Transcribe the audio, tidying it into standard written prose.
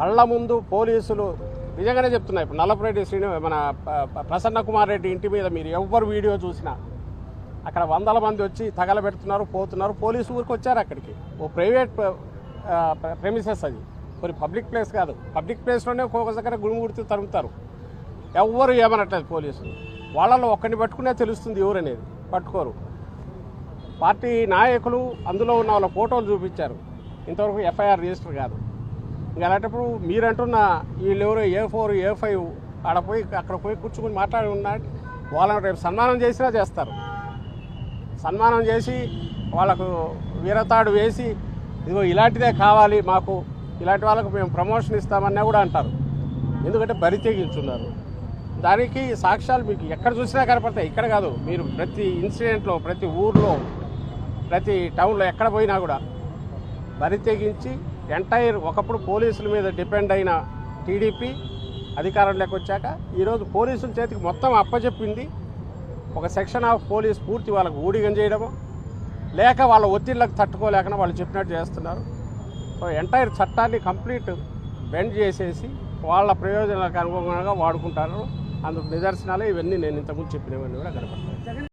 కళ్ళ ముందు పోలీసులు నిజంగానే చెప్తున్నాయి. ఇప్పుడు నల్లపురెడ్డి మన ప్రసన్న కుమార్ రెడ్డి ఇంటి మీద మీరు ఎవరు వీడియో చూసినా అక్కడ వందల మంది వచ్చి తగలబెడుతున్నారు, పోతున్నారు. పోలీసు ఊరికి వచ్చారు అక్కడికి. ఓ ప్రైవేట్ ప్రెమిసెస్ అది, కొన్ని పబ్లిక్ ప్లేస్ కాదు. పబ్లిక్ ప్లేస్లోనే ఒక్కొక్క దగ్గర గుడిముడితే తరుముతారు. ఎవ్వరు ఏమనట్లేదు పోలీసులు. వాళ్ళలో ఒక్కడిని పట్టుకునే తెలుస్తుంది ఎవరనేది, పట్టుకోరు. పార్టీ నాయకులు అందులో ఉన్న వాళ్ళ ఫోటోలు చూపించారు, ఇంతవరకు ఎఫ్ఐఆర్ రిజిస్టర్ కాదు. ఇంకా అలాంటప్పుడు మీరంటున్న వీళ్ళెవరో A4 A5 అక్కడ పోయి కూర్చుని మాట్లాడి ఉన్నాడు. వాళ్ళని రేపు సన్మానం చేసినా చేస్తారు. సన్మానం చేసి వాళ్ళకు వీరతాడు వేసి ఇదిగో ఇలాంటిదే కావాలి మాకు, ఇలాంటి వాళ్ళకు మేము ప్రమోషన్ ఇస్తామన్నా కూడా అంటారు. ఎందుకంటే బరి తెగించున్నారు. దానికి సాక్ష్యాలు మీకు ఎక్కడ చూసినా కనపడతాయి. ఇక్కడ కాదు, మీరు ప్రతి ఇన్సిడెంట్లో, ప్రతి ఊర్లో, ప్రతి టౌన్లో ఎక్కడ పోయినా కూడా బరి తెగించి ఎంటైర్ ఒకప్పుడు పోలీసుల మీద డిపెండ్ అయిన టీడీపీ అధికారంలోకి వచ్చాక ఈరోజు పోలీసుల చేతికి మొత్తం అప్పచెప్పింది. ఒక సెక్షన్ ఆఫ్ పోలీస్ పూర్తి వాళ్ళకు ఊడిగం చేయడము, లేక వాళ్ళ ఒత్తిళ్లకు తట్టుకోలేకనా వాళ్ళు చెప్పినట్టు చేస్తున్నారు. సో ఎంటైర్ చట్టాన్ని కంప్లీట్ బెండ్ చేసేసి వాళ్ళ ప్రయోజనాలకు అనుగుణంగా వాడుకుంటారు. అందుకు నిదర్శనాలే ఇవన్నీ నేను ఇంతకుముందు చెప్పినవన్నీ కూడా కనపడతాయి.